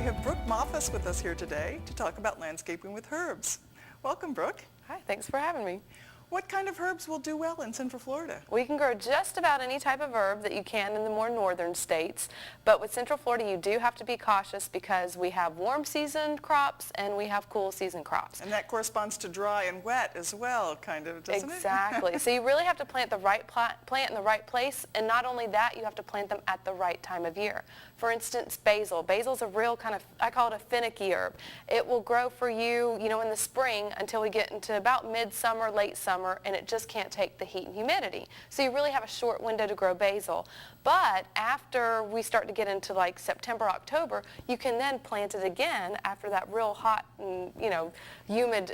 have Brooke Moffis with us here today to talk about landscaping with herbs. Welcome, Brooke. Hi, thanks for having me. What kind of herbs will do well in Central Florida? We can grow just about any type of herb that you can in the more northern states, but with Central Florida you do have to be cautious because we have warm season crops and we have cool season crops. And that corresponds to dry and wet as well, kind of, doesn't it? Exactly. So you really have to plant the right plant in the right place, and not only that, you have to plant them at the right time of year. For instance, basil. Basil's a real kind of, I call it a finicky herb. It will grow for you, in the spring until we get into about midsummer, late summer, and it just can't take the heat and humidity. So you really have a short window to grow basil. But after we start to get into like September, October, you can then plant it again after that real hot and, humid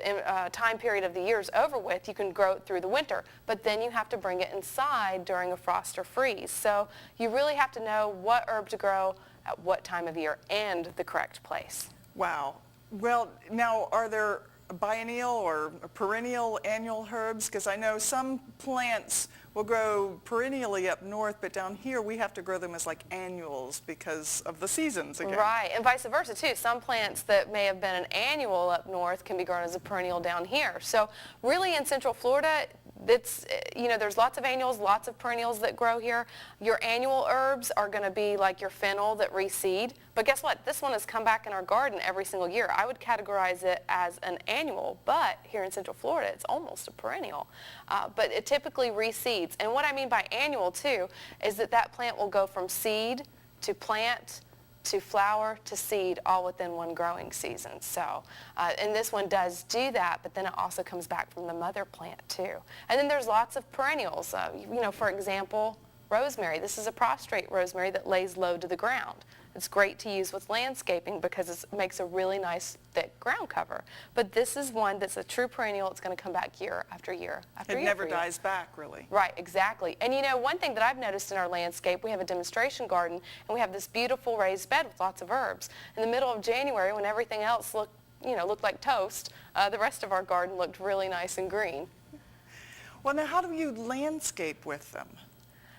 time period of the year is over with. You can grow it through the winter, but then you have to bring it inside during a frost or freeze. So you really have to know what herb to grow at what time of year and the correct place. Wow. Well, now are there biennial or perennial annual herbs? Because I know some plants will grow perennially up north, but down here we have to grow them as like annuals because of the seasons again. Right, and vice versa too. Some plants that may have been an annual up north can be grown as a perennial down here. So really in Central Florida, it's, there's lots of annuals, lots of perennials that grow here. Your annual herbs are going to be like your fennel that reseed. But guess what? This one has come back in our garden every single year. I would categorize it as an annual, but here in Central Florida, it's almost a perennial. But it typically reseeds. And what I mean by annual, too, is that plant will go from seed to plant to flower to seed all within one growing season. So, and this one does do that, but then it also comes back from the mother plant too. And then there's lots of perennials. For example, rosemary. This is a prostrate rosemary that lays low to the ground. It's great to use with landscaping because it makes a really nice thick ground cover. But this is one that's a true perennial. It's going to come back year after year after year. It never dies back, really. Right, exactly. And one thing that I've noticed in our landscape, we have a demonstration garden and we have this beautiful raised bed with lots of herbs. In the middle of January, when everything else looked like toast, the rest of our garden looked really nice and green. Well, now how do you landscape with them?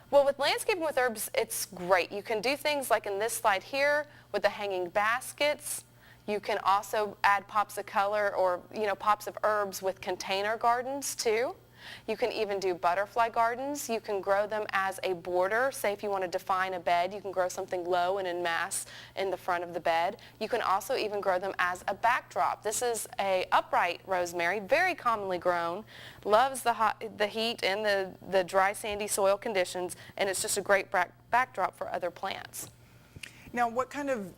Well, with landscaping with herbs, it's great. You can do things like in this slide here with the hanging baskets. You can also add pops of color or, pops of herbs with container gardens too. You can even do butterfly gardens. You can grow them as a border. Say if you want to define a bed, you can grow something low and in mass in the front of the bed. You can also even grow them as a backdrop. This is a upright rosemary, very commonly grown, loves the heat and the dry sandy soil conditions, and it's just a great backdrop for other plants. Now, what kind of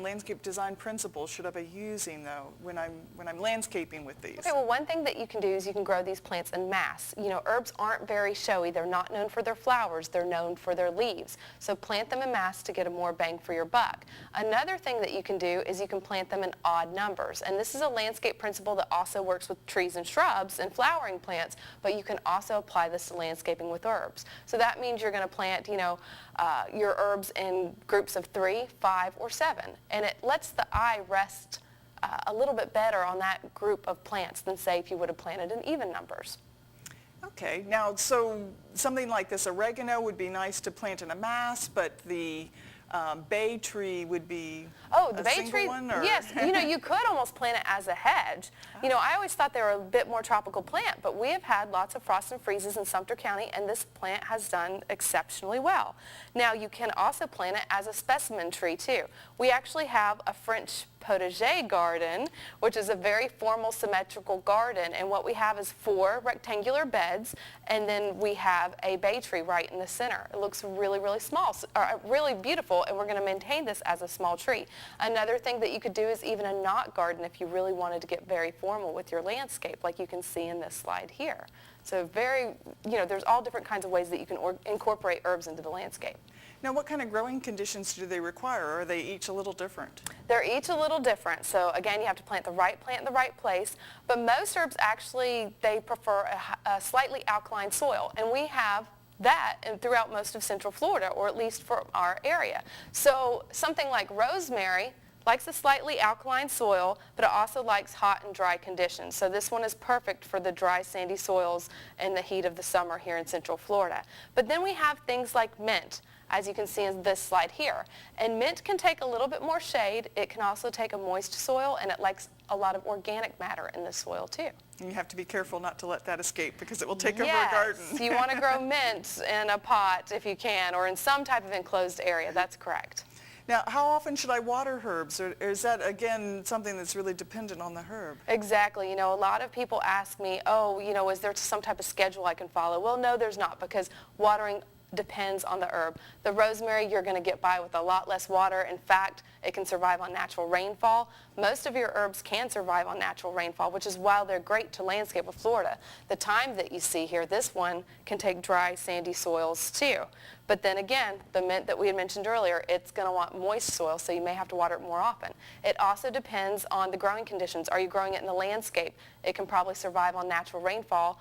landscape design principles should I be using, though, when I'm landscaping with these? Okay, well, one thing that you can do is you can grow these plants en masse. Herbs aren't very showy. They're not known for their flowers. They're known for their leaves. So plant them en masse to get a more bang for your buck. Another thing that you can do is you can plant them in odd numbers. And this is a landscape principle that also works with trees and shrubs and flowering plants, but you can also apply this to landscaping with herbs. So that means you're going to plant, your herbs in groups of 3, 5, or 7. And it lets the eye rest a little bit better on that group of plants than, say, if you would have planted in even numbers. Okay. Now, so something like this, oregano would be nice to plant in a mass, but the bay tree would be the bay tree, yes. You could almost plant it as a hedge. I always thought they were a bit more tropical plant, but we have had lots of frosts and freezes in Sumter County, and this plant has done exceptionally well. Now, you can also plant it as a specimen tree, too. We actually have a French potager garden, which is a very formal symmetrical garden, and what we have is 4 rectangular beds, and then we have a bay tree right in the center. It looks really, really small, really beautiful, and we're going to maintain this as a small tree. Another thing that you could do is even a knot garden if you really wanted to get very formal with your landscape, like you can see in this slide here. So there's all different kinds of ways that you can incorporate herbs into the landscape. Now, what kind of growing conditions do they require? Or are they each a little different? They're each a little different. So again, you have to plant the right plant in the right place. But most herbs actually, they prefer a slightly alkaline soil. And we have that throughout most of Central Florida, or at least for our area. So something like rosemary Likes a slightly alkaline soil, but it also likes hot and dry conditions. So this one is perfect for the dry, sandy soils in the heat of the summer here in Central Florida. But then we have things like mint, as you can see in this slide here. And mint can take a little bit more shade. It can also take a moist soil, and it likes a lot of organic matter in the soil too. And you have to be careful not to let that escape because it will take over a Yes, garden. you want to grow mint in a pot if you can, or in some type of enclosed area. That's correct. Now, how often should I water herbs, or is that, again, something that's really dependent on the herb? Exactly. You know, a lot of people ask me, oh, you know, is there some type of schedule I can follow? Well, no, there's not, because watering depends on the herb. The rosemary, you're going to get by with a lot less water. In fact, it can survive on natural rainfall. Most of your herbs can survive on natural rainfall, which is why they're great to landscape with Florida. The thyme that you see here, this one can take dry, sandy soils too. But then again, the mint that we had mentioned earlier, it's going to want moist soil, so you may have to water it more often. It also depends on the growing conditions. Are you growing it in the landscape? It can probably survive on natural rainfall,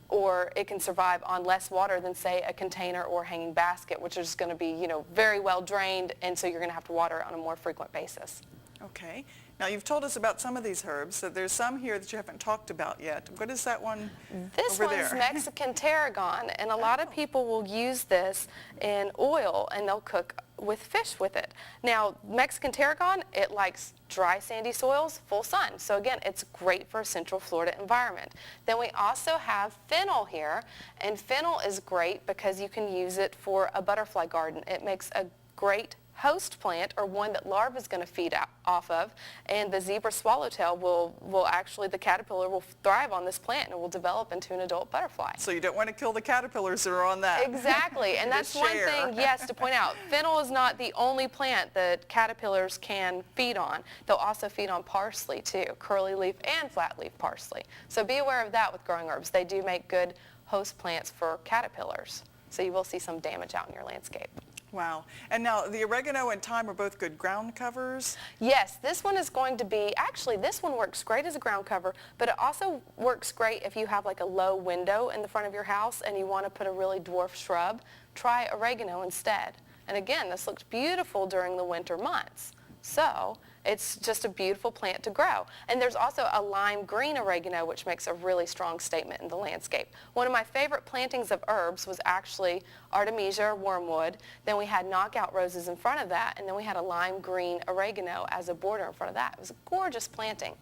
or it can survive on less water than, say, a container or hanging basket, which is going to be, you know, very well drained, and so you're going to have to water it on a more frequent basis. Okay. Now, you've told us about some of these herbs, so there's some here that you haven't talked about yet. What is that one This over one's there? Mexican tarragon, and a lot of people will use this in oil, and they'll cook with fish with it. Now, Mexican tarragon, it likes dry, sandy soils, full sun. So again, it's great for a Central Florida environment. Then we also have fennel here, and fennel is great because you can use it for a butterfly garden. It makes a great host plant, or one that larvae is going to feed off of, and the zebra swallowtail will actually, the caterpillar will thrive on this plant and it will develop into an adult butterfly. So you don't want to kill the caterpillars that are on that. Exactly, and that's one share. thing, yes, to point out. Fennel is not the only plant that caterpillars can feed on. They'll also feed on parsley too, curly leaf and flat leaf parsley. So be aware of that with growing herbs. They do make good host plants for caterpillars. So you will see some damage out in your landscape. Wow. And now the oregano and thyme are both good ground covers? Yes, this one is going to be, actually this one works great as a ground cover, but it also works great if you have like a low window in the front of your house and you want to put a really dwarf shrub. Try oregano instead. And again, this looks beautiful during the winter months. So it's just a beautiful plant to grow. And there's also a lime green oregano, which makes a really strong statement in the landscape. One of my favorite plantings of herbs was actually Artemisia or wormwood. Then we had knockout roses in front of that, and then we had a lime green oregano as a border in front of that. It was a gorgeous planting.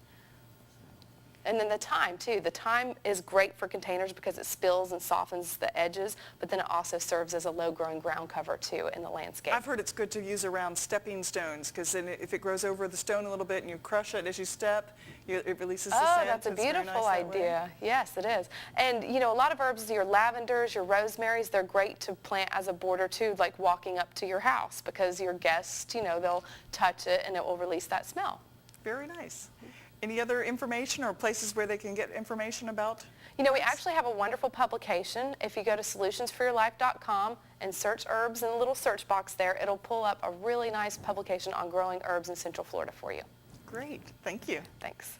And then the thyme too. The thyme is great for containers because it spills and softens the edges, but then it also serves as a low-growing ground cover too in the landscape. I've heard it's good to use around stepping stones because then if it grows over the stone a little bit and you crush it as you step, it releases the scent. Oh, that's a It's very beautiful nice that way. idea. Yes, it is. And you know, a lot of herbs, your lavenders, your rosemaries, they're great to plant as a border too, like walking up to your house, because your guests, you know, they'll touch it and it will release that smell. Very nice. Any other information or places where they can get information about? You know, we actually have a wonderful publication. If you go to solutionsforyourlife.com and search herbs in the little search box there, it'll pull up a really nice publication on growing herbs in Central Florida for you. Great. Thank you. Thanks.